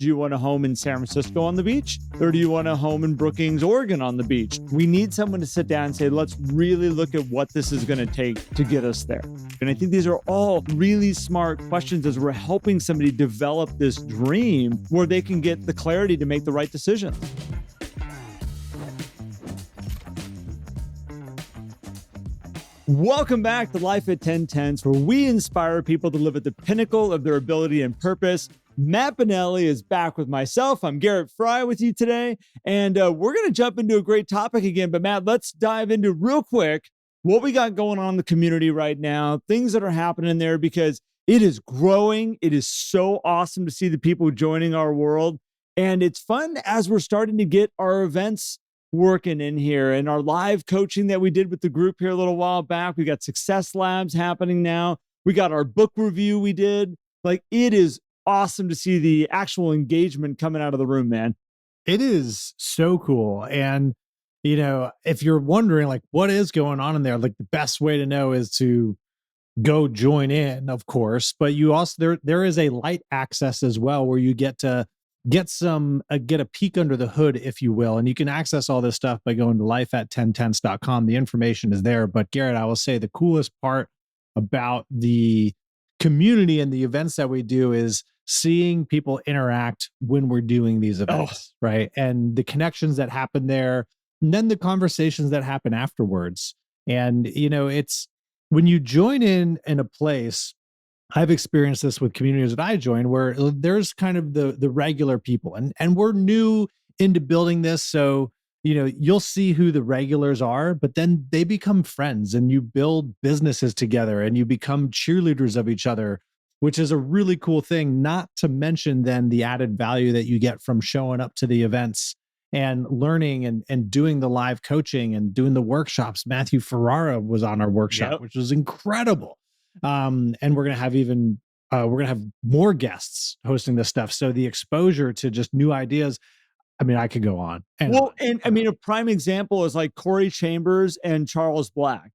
Do you want a home in San Francisco on the beach? Or do you want a home in Brookings, Oregon on the beach? We need someone to sit down and say, let's really look at what this is going to take to get us there. And I think these are all really smart questions as we're helping somebody develop this dream where they can get the clarity to make the right decision. Welcome back to Life at 1010s, where we inspire people to live at the pinnacle of their ability and purpose. Matt Bonelli is back with myself. I'm Garrett Fry with you today, and we're going to jump into a great topic again. But Matt, let's dive into real quick what we got going on in the community right now, things that are happening there, because it is growing. It is so awesome to see the people joining our world. And it's fun as we're starting to get our events working in here and our live coaching that we did with the group here a little while back. We got success labs happening now. We got our book review we did. Like, it is awesome to see the actual engagement coming out of the room, man. It is so cool. And, you know, if you're wondering like what is going on in there, like the best way to know is to go join in, of course, but you also, there is a light access as well, where you get to get a peek under the hood, if you will. And you can access all this stuff by going to lifeat1010s.com. The information is there. But Garrett, I will say the coolest part about the community and the events that we do is seeing people interact when we're doing these events, right? And the connections that happen there, and then the conversations that happen afterwards. And, you know, it's when you join in a place, I've experienced this with communities that I join, where there's kind of the regular people, and we're new into building this. So, you know, you'll see who the regulars are, but then they become friends and you build businesses together and you become cheerleaders of each other, which is a really cool thing, not to mention then the added value that you get from showing up to the events and learning and doing the live coaching and doing the workshops. Matthew Ferrara was on our workshop, which was incredible. And we're going to have more guests hosting this stuff. So the exposure to just new ideas, I mean, I could go on. I mean, a prime example is like Corey Chambers and Charles Black,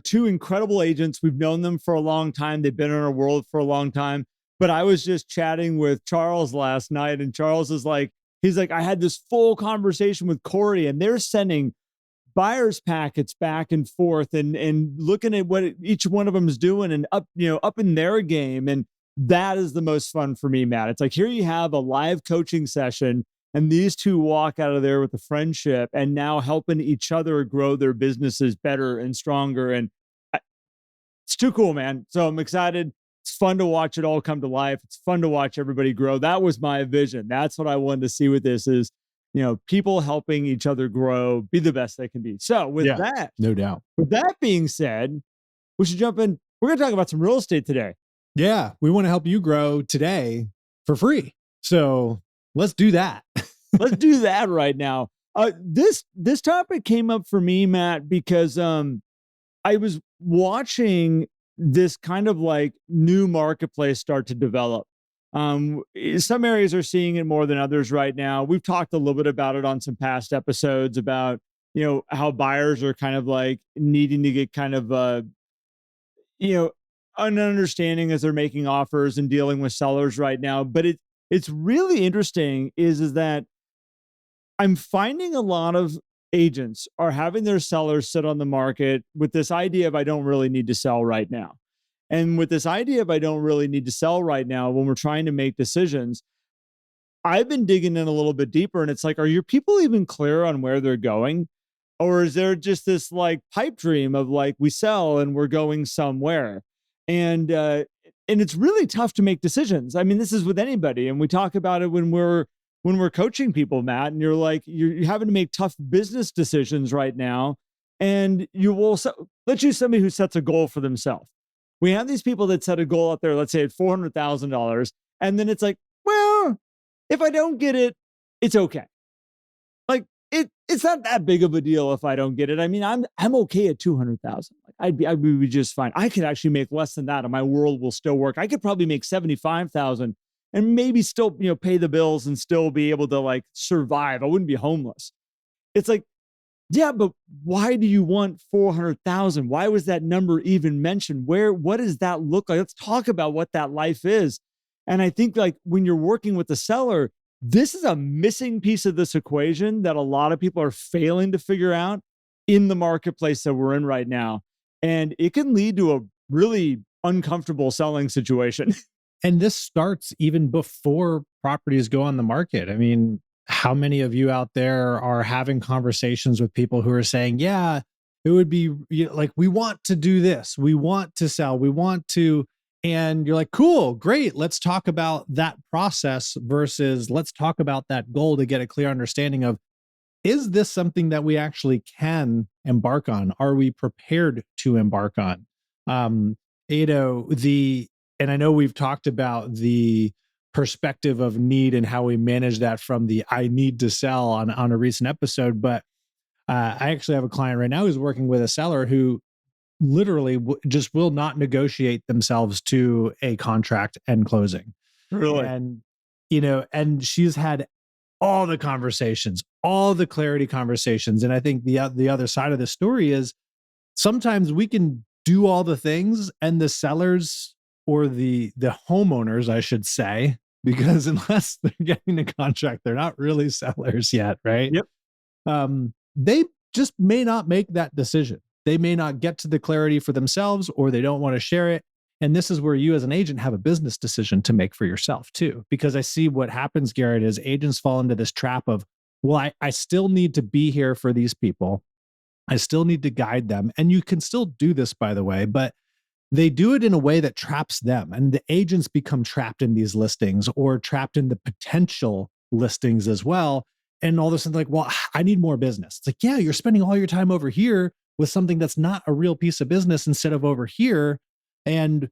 two incredible agents. We've known them for a long time. They've been in our world for a long time, but I was just chatting with Charles last night, and Charles is like, he's like, I had this full conversation with Corey, and they're sending buyers packets back and forth and looking at what each one of them is doing and up in their game. And that is the most fun for me, Matt. It's like, here you have a live coaching session and these two walk out of there with a friendship and now helping each other grow their businesses better and stronger. And it's too cool, man. So I'm excited. It's fun to watch it all come to life. It's fun to watch everybody grow. That was my vision. That's what I wanted to see with this is, you know, people helping each other grow, be the best they can be. So with that, no doubt. With that being said, we should jump in. We're going to talk about some real estate today. Yeah. We want to help you grow today for free. So let's do that. Let's do that right now. This topic came up for me, Matt, because I was watching this kind of like new marketplace start to develop. Some areas are seeing it more than others right now. We've talked a little bit about it on some past episodes about, you know, how buyers are kind of like needing to get kind of, an understanding as they're making offers and dealing with sellers right now. But it's really interesting is that I'm finding a lot of agents are having their sellers sit on the market with this idea of, I don't really need to sell right now. And with this idea of I don't really need to sell right now, when we're trying to make decisions, I've been digging in a little bit deeper, and it's like, are your people even clear on where they're going? Or is there just this like pipe dream of like, we sell and we're going somewhere? And it's really tough to make decisions. I mean, this is with anybody. And we talk about it when we're coaching people, Matt, and you're like, you're having to make tough business decisions right now. And let's use somebody who sets a goal for themselves. We have these people that set a goal out there, let's say at $400,000. And then it's like, well, if I don't get it, it's okay. Like it's not that big of a deal if I don't get it. I mean, I'm okay at 200,000. Like I'd be just fine. I could actually make less than that and my world will still work. I could probably make 75,000 and maybe still, pay the bills and still be able to like survive. I wouldn't be homeless. It's like, yeah, but why do you want 400,000? Why was that number even mentioned? What does that look like? Let's talk about what that life is. And I think like when you're working with the seller, this is a missing piece of this equation that a lot of people are failing to figure out in the marketplace that we're in right now. And it can lead to a really uncomfortable selling situation. And this starts even before properties go on the market. I mean, how many of you out there are having conversations with people who are saying, yeah, it would be like, we want to do this, we want to sell, we want to, and you're like, cool, great, let's talk about that process versus let's talk about that goal to get a clear understanding of, is this something that we actually can embark on? Are we prepared to embark on? Um, the and I know we've talked about the perspective of need and how we manage that from the I need to sell on a recent episode, but I actually have a client right now who's working with a seller who literally just will not negotiate themselves to a contract and closing. Really? And and she's had all the conversations, all the clarity conversations. And I think the other side of the story is sometimes we can do all the things and the sellers or the homeowners, I should say, because unless they're getting a contract, they're not really sellers yet, right? Yep. They just may not make that decision. They may not get to the clarity for themselves, or they don't want to share it. And this is where you as an agent have a business decision to make for yourself too. Because I see what happens, Garrett, is agents fall into this trap of, well, I still need to be here for these people. I still need to guide them. And you can still do this, by the way, but they do it in a way that traps them. And the agents become trapped in these listings or trapped in the potential listings as well. And all of a sudden, like, well, I need more business. It's like, yeah, you're spending all your time over here with something that's not a real piece of business instead of over here. And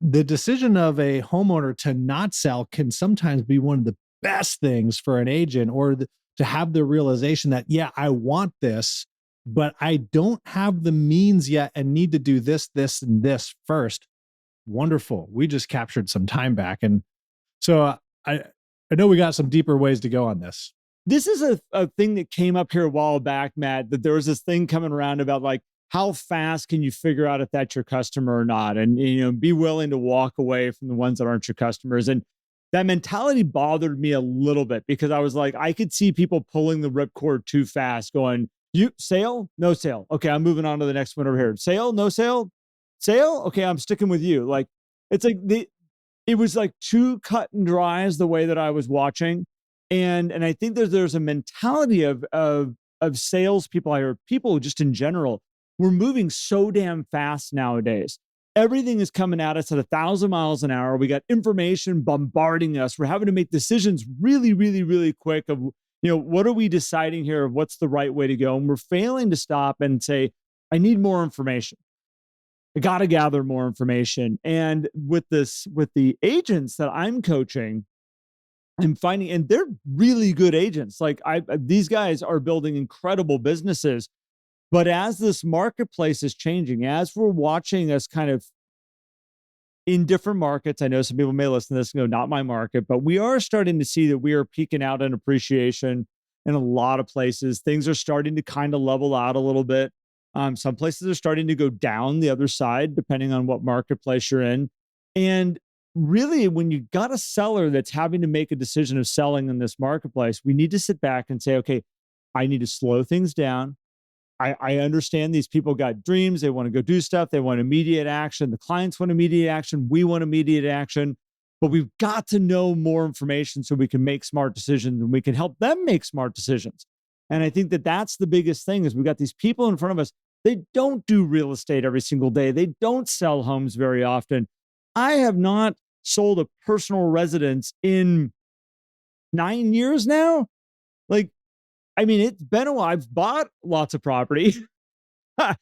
the decision of a homeowner to not sell can sometimes be one of the best things for an agent, or to have the realization that, yeah, I want this, but I don't have the means yet and need to do this, this, and this first. Wonderful. We just captured some time back. And so I know we got some deeper ways to go on this. This is a thing that came up here a while back, Matt, that there was this thing coming around about like, how fast can you figure out if that's your customer or not? And, be willing to walk away from the ones that aren't your customers. And that mentality bothered me a little bit because I was like, I could see people pulling the ripcord too fast going, you sale, no sale. Okay. I'm moving on to the next one over here. Sale, no sale, sale. Okay. I'm sticking with you. Like, it's like it was like too cut and dry as the way that I was watching. And I think there's a mentality of salespeople, or people just in general. We're moving so damn fast nowadays. Everything is coming at us at 1,000 miles an hour. We got information bombarding us. We're having to make decisions really, really, really quick of, what are we deciding here of what's the right way to go? And we're failing to stop and say, I need more information. I got to gather more information. And with the agents that I'm coaching, I'm finding, and they're really good agents. Like these guys are building incredible businesses. But as this marketplace is changing, as we're watching us kind of in different markets, I know some people may listen to this and go, not my market, but we are starting to see that we are peaking out in appreciation in a lot of places. Things are starting to kind of level out a little bit. Some places are starting to go down the other side, depending on what marketplace you're in. And really, when you got a seller that's having to make a decision of selling in this marketplace, we need to sit back and say, okay, I need to slow things down. I understand these people got dreams. They want to go do stuff. They want immediate action. The clients want immediate action. We want immediate action. But we've got to know more information so we can make smart decisions and we can help them make smart decisions. And I think that that's the biggest thing is we got these people in front of us. They don't do real estate every single day. They don't sell homes very often. I have not sold a personal residence in 9 years now. Like, I mean, it's been a while. I've bought lots of property, but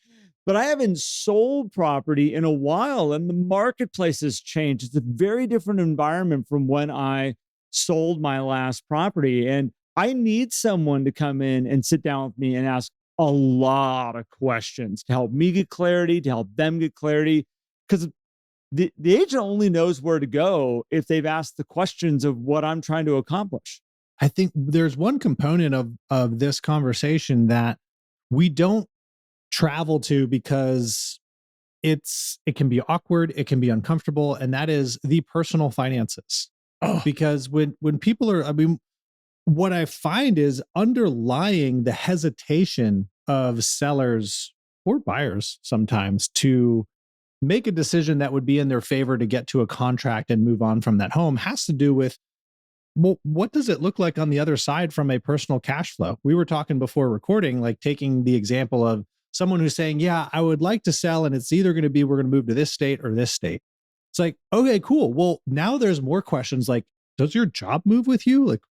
I haven't sold property in a while. And the marketplace has changed. It's a very different environment from when I sold my last property. And I need someone to come in and sit down with me and ask a lot of questions to help me get clarity, to help them get clarity. Because the agent only knows where to go if they've asked the questions of what I'm trying to accomplish. I think there's one component of this conversation that we don't travel to because it can be awkward, it can be uncomfortable, and that is the personal finances. Oh, because when people are, I mean, what I find is underlying the hesitation of sellers or buyers sometimes to make a decision that would be in their favor to get to a contract and move on from that home has to do with, well, what does it look like on the other side from a personal cash flow? We were talking before recording, like taking the example of someone who's saying, yeah, I would like to sell, and it's either going to be we're going to move to this state or this state. It's like, okay, cool. Well, now there's more questions like, does your job move with you? Like,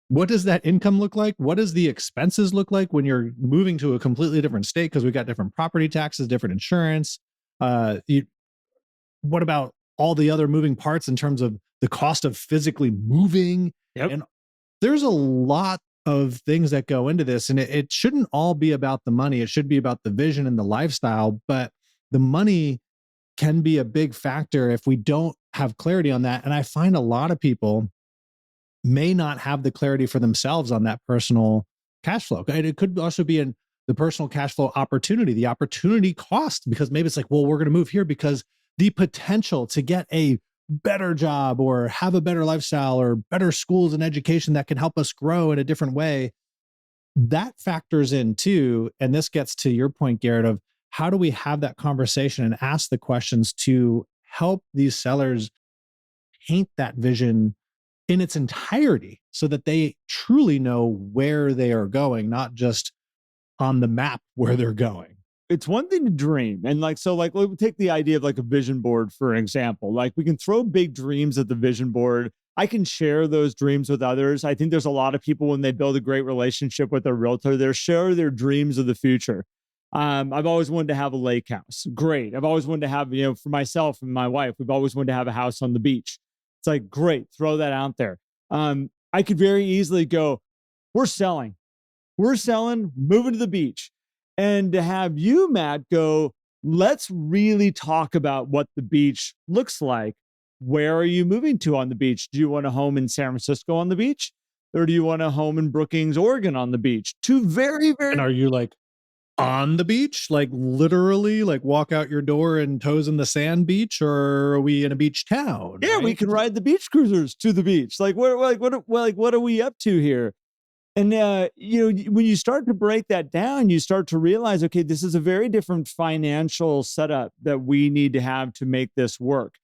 what does that income look like? What does the expenses look like when you're moving to a completely different state? Because we got different property taxes, different insurance. You, what about all the other moving parts in terms of the cost of physically moving? yep. And there's a lot of things that go into this, and it shouldn't all be about the money. It should be about the vision and the lifestyle, but the money can be a big factor if we don't have clarity on that. And I find a lot of people may not have the clarity for themselves on that personal cash flow. And it could also be in the personal cash flow opportunity, the opportunity cost, because maybe it's like, well, we're going to move here because the potential to get a better job or have a better lifestyle or better schools and education that can help us grow in a different way, that factors in too. And this gets to your point, Garrett, of how do we have that conversation and ask the questions to help these sellers paint that vision in its entirety so that they truly know where they are going, not just on the map where they're going. It's one thing to dream. And like, so like, we'll take the idea of like a vision board, for example. Like we can throw big dreams at the vision board. I can share those dreams with others. I think there's a lot of people when they build a great relationship with their realtor, they share their dreams of the future. I've always wanted to have a lake house. Great. I've always wanted to have, for myself and my wife, we've always wanted to have a house on the beach. It's like, great, throw that out there. I could very easily go, we're selling, moving to the beach. And to have you, Matt, go, let's really talk about what the beach looks like. Where are you moving to on the beach? Do you want a home in San Francisco on the beach? Or do you want a home in Brookings, Oregon on the beach? Two very, And very, are you like on the beach, like literally, like walk out your door and toes in the sand beach, or are we in a beach town? yeah, we Right. can ride the beach cruisers to the beach. What are we up to here? And when you start to break that down, you start to realize, okay, this is a very different financial setup that we need to have to make this work.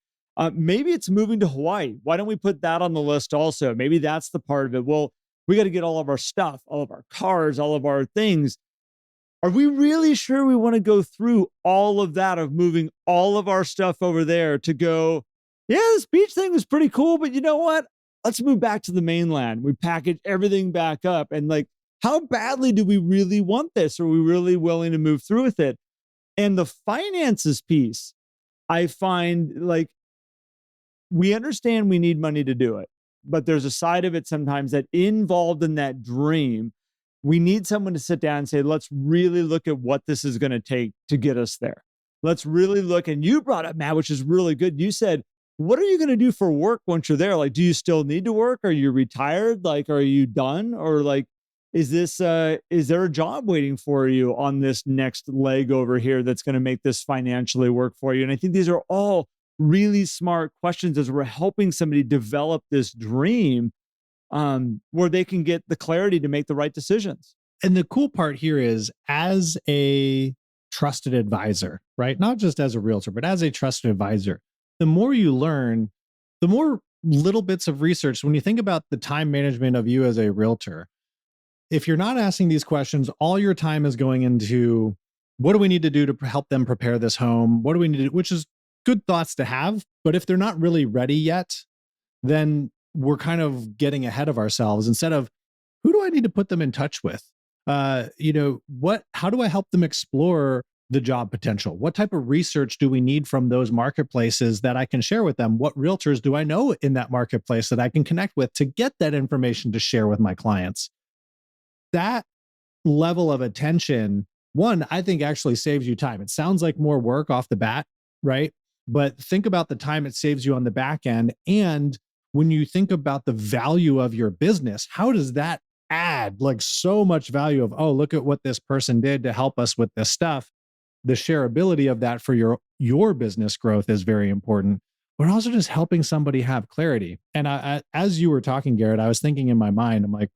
Maybe it's moving to Hawaii. Why don't we put that on the list also? Maybe that's the part of it. Well, we got to get all of our stuff, all of our cars, all of our things. Are we really sure we want to go through all of that of moving all of our stuff over there to go, yeah, this beach thing was pretty cool, but you know what? Let's move back to the mainland. We package everything back up. And like, how badly do we really want this? Are we really willing to move through with it? And the finances piece, I find like we understand we need money to do it, but there's a side of it sometimes that involved in that dream, we need someone to sit down and say, let's really look at what this is going to take to get us there. Let's really look. And you brought up, Matt, which is really good. You said, what are you going to do for work once you're there? Like, do you still need to work? Are you retired? Like, are you done? Or like, is there a job waiting for you on this next leg over here that's going to make this financially work for you? And I think these are all really smart questions as we're helping somebody develop this dream, where they can get the clarity to make the right decisions. And the cool part here is, as a trusted advisor, right? Not just as a realtor, but as a trusted advisor, the more you learn, the more little bits of research. When you think about the time management of you as a realtor, if you're not asking these questions, all your time is going into what do we need to do to help them prepare this home? What do we need to do? Which is good thoughts to have. But if they're not really ready yet, then we're kind of getting ahead of ourselves instead of who do I need to put them in touch with? How do I help them explore the job potential? What type of research do we need from those marketplaces that I can share with them? What realtors do I know in that marketplace that I can connect with to get that information to share with my clients? That level of attention, one, I think actually saves you time. It sounds like more work off the bat, right? But think about the time it saves you on the back end. And when you think about the value of your business, how does that add like so much value of, oh, look at what this person did to help us with this stuff? The shareability of that for your business growth is very important. but also just helping somebody have clarity. And as you were talking, Garrett, I was thinking in my mind, I'm like,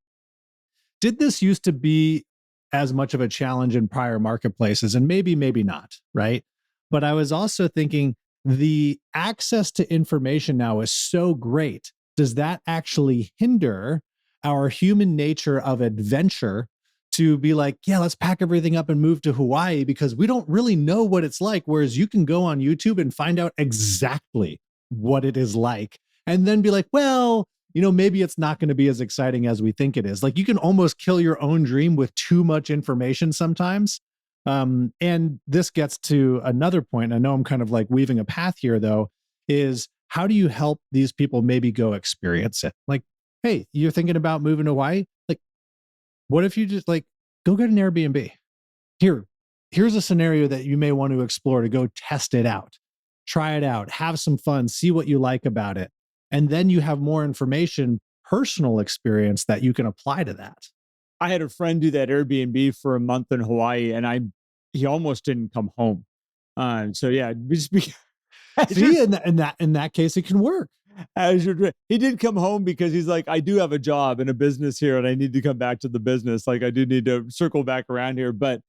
did this used to be as much of a challenge in prior marketplaces? And maybe not, right? But I was also thinking the access to information now is so great. Does that actually hinder our human nature of adventure to be like, yeah, let's pack everything up and move to Hawaii because we don't really know what it's like? Whereas you can go on YouTube and find out exactly what it is like and then be like, well, maybe it's not going to be as exciting as we think it is. Like you can almost kill your own dream with too much information sometimes. And this gets to another point. I know I'm kind of like weaving a path here, though, is how do you help these people maybe go experience it? Like, hey, you're thinking about moving to Hawaii? Like, what if you just like go get an Airbnb? Here's a scenario that you may want to explore to go test it out, try it out, have some fun, see what you like about it. And then you have more information, personal experience that you can apply to that. I had a friend do that Airbnb for a month in Hawaii, and he almost didn't come home. So yeah, just be, See, in that case, it can work. he did come home because he's like, I do have a job and a business here, and I need to come back to the business. Like I do need to circle back around here. But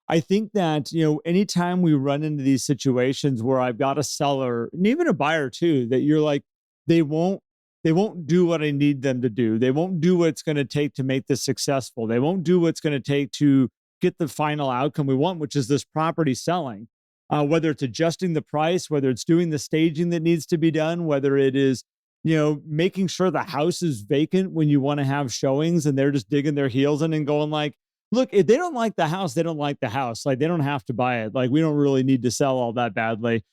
I think that, anytime we run into these situations where I've got a seller and even a buyer too, that you're like, they won't, they won't do what I need them to do. They won't do what it's going to take to make this successful. They won't do what's going to take to get the final outcome we want, which is this property selling. Whether it's adjusting the price, whether it's doing the staging that needs to be done, whether it is, making sure the house is vacant when you want to have showings and they're just digging their heels in and going like, look, if they don't like the house, they don't like the house. Like they don't have to buy it. Like we don't really need to sell all that badly.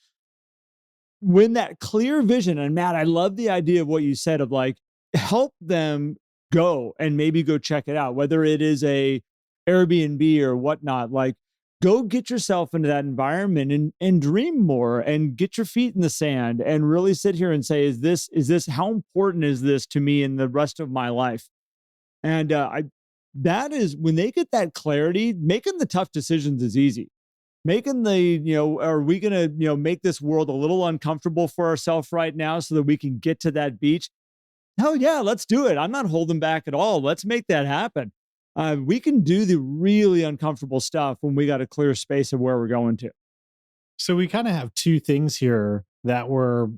When that clear vision, and Matt, I love the idea of what you said of like, help them go and maybe go check it out, whether it is a Airbnb or whatnot, like go get yourself into that environment and dream more and get your feet in the sand and really sit here and say, is this, how important is this to me in the rest of my life? And that is when they get that clarity, making the tough decisions is easy. Making the, are we going to, make this world a little uncomfortable for ourselves right now so that we can get to that beach? Hell yeah, let's do it. I'm not holding back at all. Let's make that happen. We can do the really uncomfortable stuff when we got a clear space of where we're going to. So we kind of have two things here that we're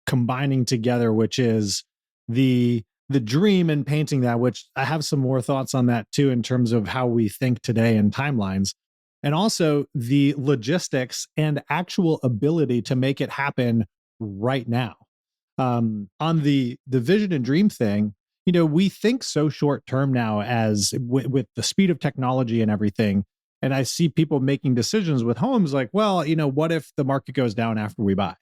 combining together, which is the dream and painting that, which I have some more thoughts on that too, in terms of how we think today and timelines, and also the logistics and actual ability to make it happen right now. On the vision and dream thing, we think so short term now as with the speed of technology and everything. And I see people making decisions with homes like, well, what if the market goes down after we buy?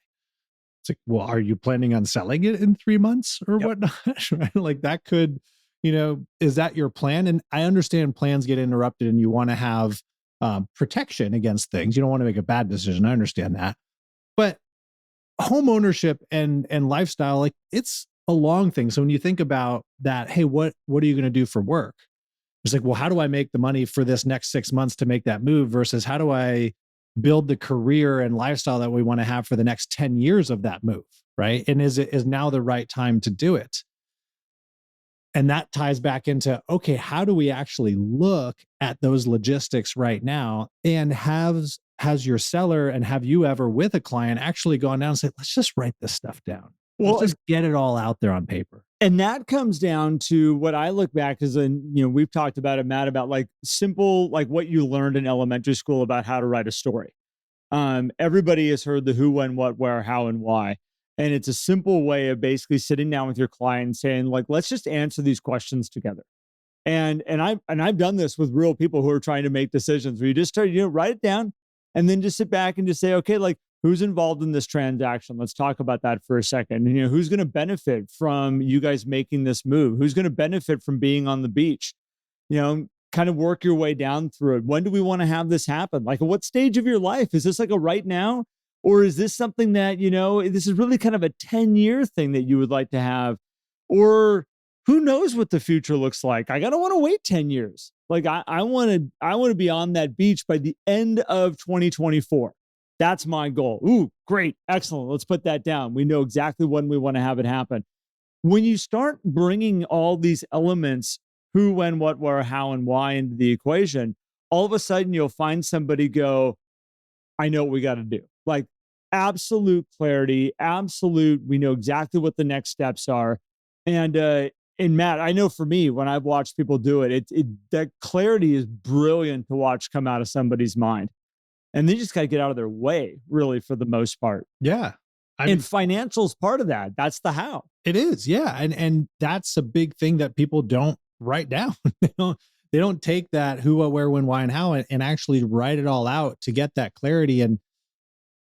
It's like, well, are you planning on selling it in 3 months or Yep. whatnot? Right? Like that could, is that your plan? And I understand plans get interrupted and you want to have protection against things. You don't want to make a bad decision. I understand that. But home ownership and lifestyle, like it's a long thing. So when you think about that, hey, what are you going to do for work? It's like, well, how do I make the money for this next 6 months to make that move versus how do I build the career and lifestyle that we want to have for the next 10 years of that move, right? And is now the right time to do it? And that ties back into, okay, how do we actually look at those logistics right now? And has your seller and have you ever with a client actually gone down and said, let's just write this stuff down. Let's Well, just get it all out there on paper. and that comes down to what I look back as, and we've talked about it, Matt, about like simple, like what you learned in elementary school about how to write a story. Everybody has heard the who, when, what, where, how, and why. And it's a simple way of basically sitting down with your client and saying, like, let's just answer these questions together. And I've done this with real people who are trying to make decisions where you just start, write it down and then just sit back and just say, okay, like who's involved in this transaction? Let's talk about that for a second. And, who's going to benefit from you guys making this move? Who's going to benefit from being on the beach? Kind of work your way down through it. When do we want to have this happen? Like, at what stage of your life? Is this like a right now? Or is this something that, this is really kind of a 10-year thing that you would like to have? Or who knows what the future looks like? I don't want to wait 10 years. Like I want to be on that beach by the end of 2024. That's my goal. Ooh, great. Excellent. Let's put that down. We know exactly when we want to have it happen. When you start bringing all these elements, who, when, what, where, how, and why, into the equation, all of a sudden you'll find somebody go, I know what we got to do. Like, absolute clarity, absolute, we know exactly what the next steps are. And Matt, I know for me, when I've watched people do it, that clarity is brilliant to watch come out of somebody's mind. And they just got to get out of their way, really, for the most part. Yeah. And financials part of that. That's the how. It is. Yeah. And that's a big thing that people don't write down. They don't take that who, what, where, when, why, and how and actually write it all out to get that clarity. And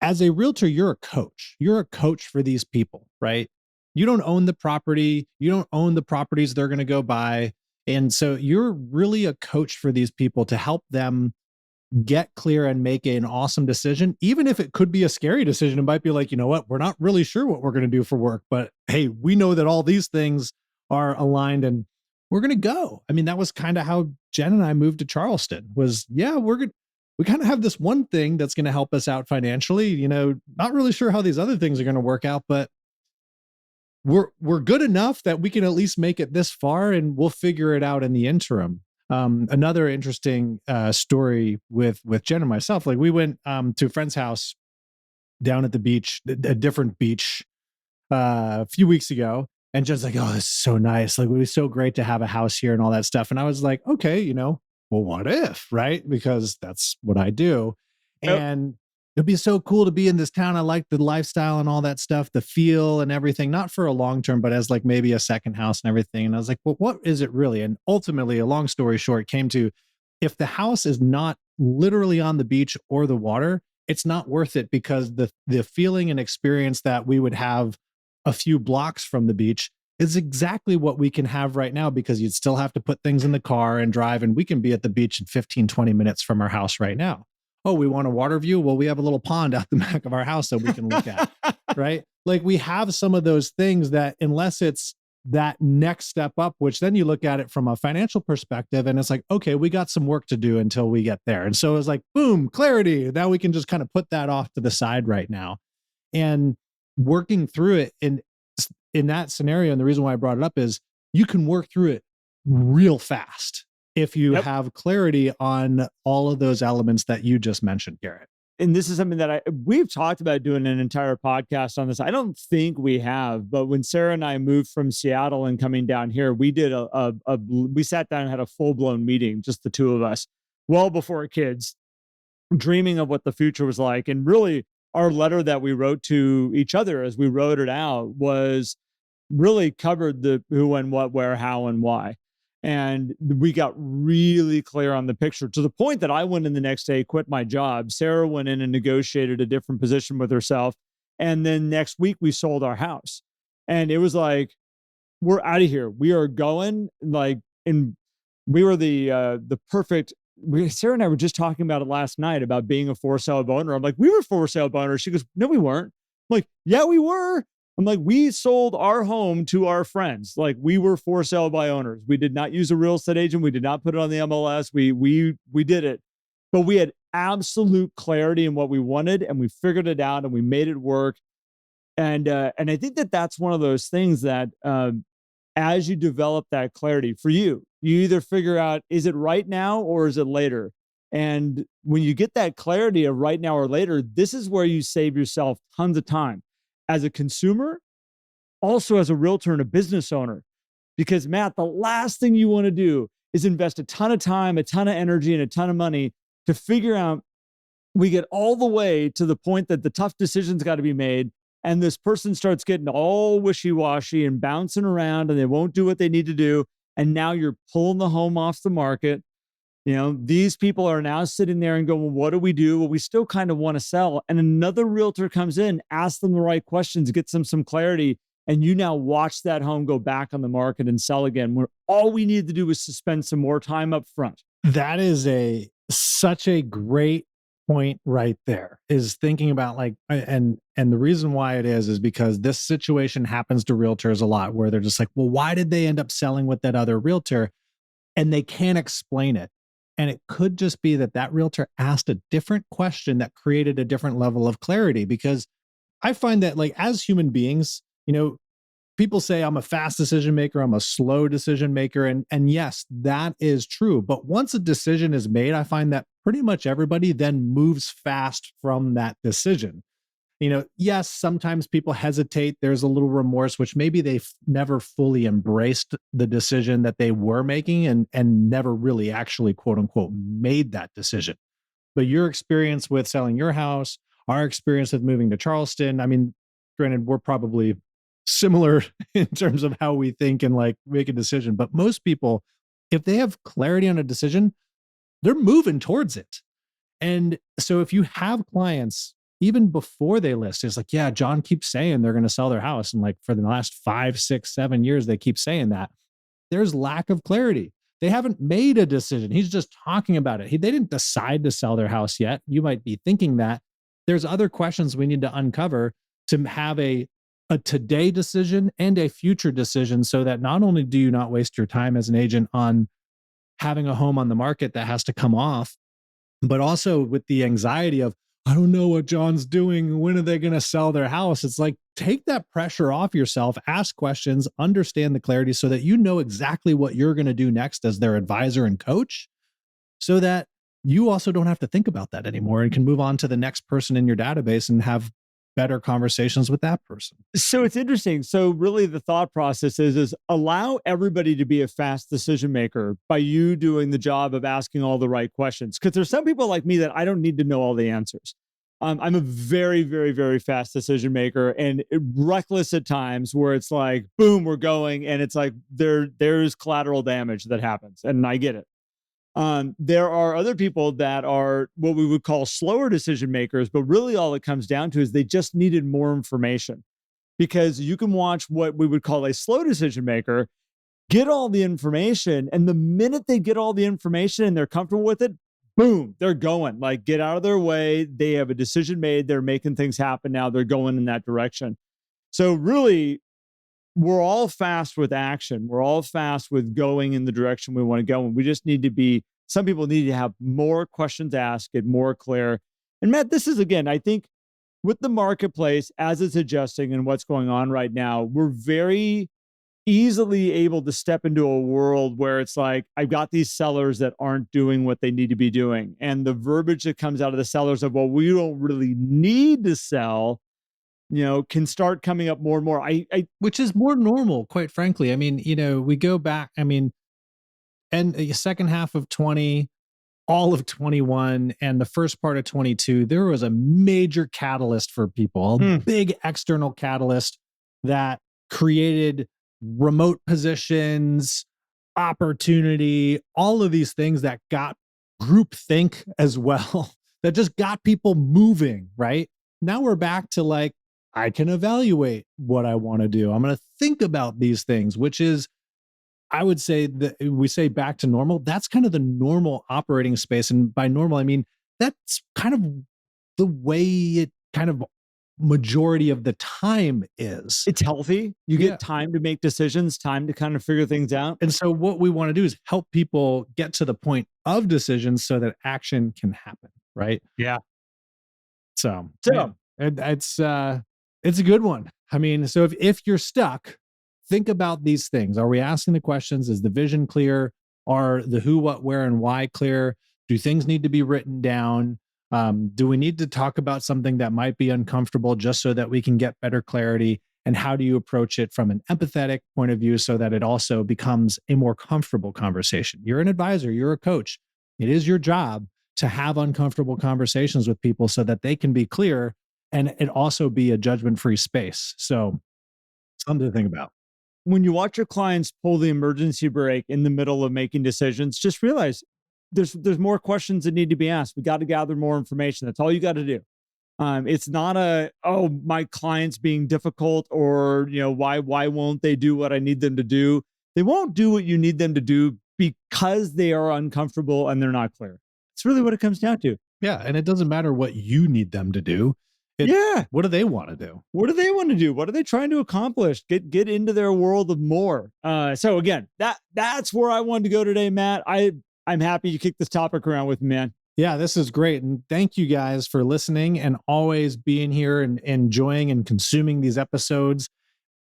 as a realtor, you're a coach. You're a coach for these people, right? You don't own the property. You don't own the properties they're going to go buy. And so you're really a coach for these people to help them get clear and make an awesome decision. Even if it could be a scary decision, it might be like, you know what, we're not really sure what we're going to do for work, but hey, we know that all these things are aligned and we're going to go. I mean, that was kind of how Jen and I moved to Charleston was, yeah, we kind of have this one thing that's going to help us out financially, not really sure how these other things are going to work out, but we're good enough that we can at least make it this far and we'll figure it out in the interim. Another interesting story with Jen and myself, like we went to a friend's house down at the beach, a different beach, a few weeks ago. And Jen's like, oh, this is so nice. Like, it was so great to have a house here and all that stuff. And I was like, okay, well, what if, right? Because that's what I do. Yep. And it'd be so cool to be in this town. I like the lifestyle and all that stuff, the feel and everything, not for a long term, but as like maybe a second house and everything. And I was like, well, what is it really? And ultimately, a long story short, came to, if the house is not literally on the beach or the water, it's not worth it, because the feeling and experience that we would have a few blocks from the beach is exactly what we can have right now, because you'd still have to put things in the car and drive, and we can be at the beach in 15, 20 minutes from our house right now. Oh, we want a water view? Well, we have a little pond out the back of our house that we can look at, right? Like, we have some of those things that, unless it's that next step up, which then you look at it from a financial perspective and it's like, okay, we got some work to do until we get there. And so it's like, boom, clarity. Now we can just kind of put that off to the side right now. And working through it in that scenario, and the reason why I brought it up is you can work through it real fast if you have clarity on all of those elements that you just mentioned, Garrett. And this is something that we've talked about doing an entire podcast on this. I don't think we have, but when Sarah and I moved from Seattle and coming down here, we did we sat down and had a full blown meeting, just the two of us, well before our kids, dreaming of what the future was like. And really, our letter that we wrote to each other as we wrote it out was really covered the who, when, what, where, how, and why. And we got really clear on the picture, to the point that I went in the next day, quit my job. Sarah went in and negotiated a different position with herself. And then next week we sold our house. And it was like, we're out of here. We are going, like, and we were the perfect, Sarah and I were just talking about it last night about being a for sale owner. I'm like, we were for sale owners. She goes, no, we weren't. I'm like, yeah, we were. I'm like, we sold our home to our friends. Like, we were for sale by owners. We did not use a real estate agent. We did not put it on the MLS. We did it, but we had absolute clarity in what we wanted, and we figured it out and we made it work. And I think that that's one of those things that, as you develop that clarity for you, you either figure out, is it right now or is it later? And when you get that clarity of right now or later, this is where you save yourself tons of time as a consumer, also as a realtor and a business owner. Because, Matt, the last thing you want to do is invest a ton of time, a ton of energy, and a ton of money to figure out, we get all the way to the point that the tough decisions got to be made, and this person starts getting all wishy-washy and bouncing around, and they won't do what they need to do. And now you're pulling the home off the market. These people are now sitting there and going, well, what do we do? Well, we still kind of want to sell. And another realtor comes in, asks them the right questions, gets them some clarity. And you now watch that home go back on the market and sell again, where all we need to do is to spend some more time up front. That is such a great point right there, is thinking about, like, and the reason why it is because this situation happens to realtors a lot, where they're just like, well, why did they end up selling with that other realtor? And they can't explain it. And it could just be that that realtor asked a different question that created a different level of clarity. Because I find that, like, as human beings, people say I'm a fast decision maker, I'm a slow decision maker. And yes, that is true. But once a decision is made, I find that pretty much everybody then moves fast from that decision. Yes, sometimes people hesitate. There's a little remorse, which maybe they've never fully embraced the decision that they were making, and never really actually, quote unquote, made that decision. But your experience with selling your house, our experience with moving to Charleston, I mean, granted, we're probably similar in terms of how we think and like make a decision. But most people, if they have clarity on a decision, they're moving towards it. And so if you have clients, even before they list, it's like, yeah, John keeps saying they're going to sell their house. And like for the last 5, 6, 7 years, they keep saying that. There's lack of clarity. They haven't made a decision. He's just talking about it. They didn't decide to sell their house yet. You might be thinking that. There's other questions we need to uncover to have a today decision and a future decision, so that not only do you not waste your time as an agent on having a home on the market that has to come off, but also with the anxiety of, I don't know what John's doing. When are they going to sell their house? It's like, take that pressure off yourself, ask questions, understand the clarity so that you know exactly what you're going to do next as their advisor and coach, so that you also don't have to think about that anymore and can move on to the next person in your database and have better conversations with that person. So it's interesting. So really the thought process is allow everybody to be a fast decision maker by you doing the job of asking all the right questions. Because there's some people like me that I don't need to know all the answers. I'm a very, very, very fast decision maker, and reckless at times, where it's like, boom, we're going. And it's like, there's collateral damage that happens. And I get it. There are other people that are what we would call slower decision makers, but really all it comes down to is they just needed more information. Because you can watch what we would call a slow decision maker get all the information, and the minute they get all the information and they're comfortable with it, boom, they're going. Like, get out of their way. They have a decision made. They're making things happen now. They're going in that direction. So really, we're all fast with action. We're all fast with going in the direction we want to go. And we just need to be, some people need to have more questions asked, get more clear. And Matt, this is, again, I think with the marketplace as it's adjusting and what's going on right now, we're very easily able to step into a world where it's like, I've got these sellers that aren't doing what they need to be doing. And the verbiage that comes out of the sellers of, well, we don't really need to sell, can start coming up more and more. Which is more normal, quite frankly. I mean, we go back, I mean, and the second half of 20, all of 21, and the first part of 22, there was a major catalyst for people, a big external catalyst that created remote positions, opportunity, all of these things that got groupthink as well, that just got people moving, right? Now we're back to like, I can evaluate what I want to do. I'm going to think about these things, which is, I would say that we say back to normal. That's kind of the normal operating space. And by normal, I mean, that's kind of the way it kind of majority of the time is. It's healthy. You get time to make decisions, time to kind of figure things out. And so what we want to do is help people get to the point of decisions so that action can happen. Right. Yeah. So it's a good one. I mean, so if you're stuck, think about these things. Are we asking the questions? Is the vision clear? Are the who, what, where, and why clear? Do things need to be written down? Do we need to talk about something that might be uncomfortable just so that we can get better clarity? And how do you approach it from an empathetic point of view so that it also becomes a more comfortable conversation? You're an advisor, you're a coach. It is your job to have uncomfortable conversations with people so that they can be clear and it also be a judgment-free space. So something to think about. When you watch your clients pull the emergency brake in the middle of making decisions, just realize there's more questions that need to be asked. We got to gather more information. That's all you got to do. It's not my client's being difficult, or why won't they do what I need them to do? They won't do what you need them to do because they are uncomfortable and they're not clear. It's really what it comes down to. Yeah, and it doesn't matter what you need them to do. What do they want to do? What do they want to do? What are they trying to accomplish? Get into their world of more. So again, that's where I wanted to go today, Matt. I'm happy you kicked this topic around with me, man. Yeah, this is great. And thank you guys for listening and always being here and enjoying and consuming these episodes.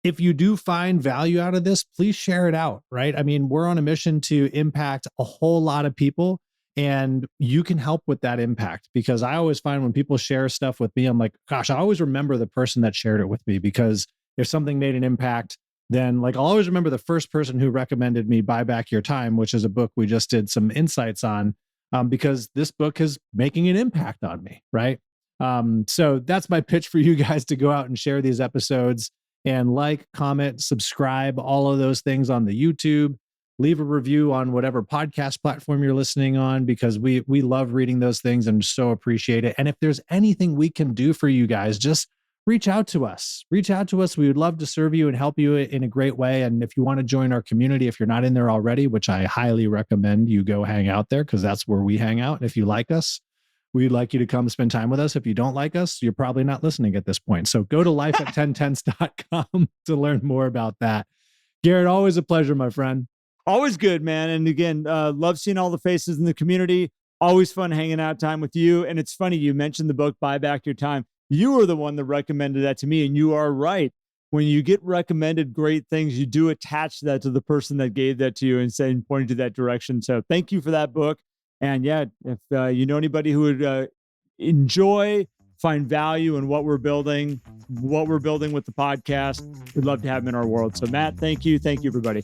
If you do find value out of this, please share it out, right? I mean, we're on a mission to impact a whole lot of people, and you can help with that impact, because I always find when people share stuff with me, I'm like, gosh, I always remember the person that shared it with me, because if something made an impact, then like I'll always remember the first person who recommended me Buy Back Your Time, which is a book we just did some insights on, because this book is making an impact on me, right? So that's my pitch for you guys, to go out and share these episodes and like, comment, subscribe, all of those things on the YouTube. Leave a review on whatever podcast platform you're listening on, because we love reading those things and so appreciate it. And if there's anything we can do for you guys, just reach out to us. Reach out to us. We would love to serve you and help you in a great way. And if you want to join our community, if you're not in there already, which I highly recommend you go hang out there, because that's where we hang out. And if you like us, we'd like you to come spend time with us. If you don't like us, you're probably not listening at this point. So go to lifeat10tense.com to learn more about that. Garrett, always a pleasure, my friend. Always good, man. And again, love seeing all the faces in the community. Always fun hanging out time with you. And it's funny, you mentioned the book, Buy Back Your Time. You were the one that recommended that to me. And you are right. When you get recommended great things, you do attach that to the person that gave that to you and saying, pointing to that direction. So thank you for that book. And yeah, if you know anybody who would enjoy, find value in what we're building with the podcast, we'd love to have them in our world. So Matt, thank you. Thank you, everybody.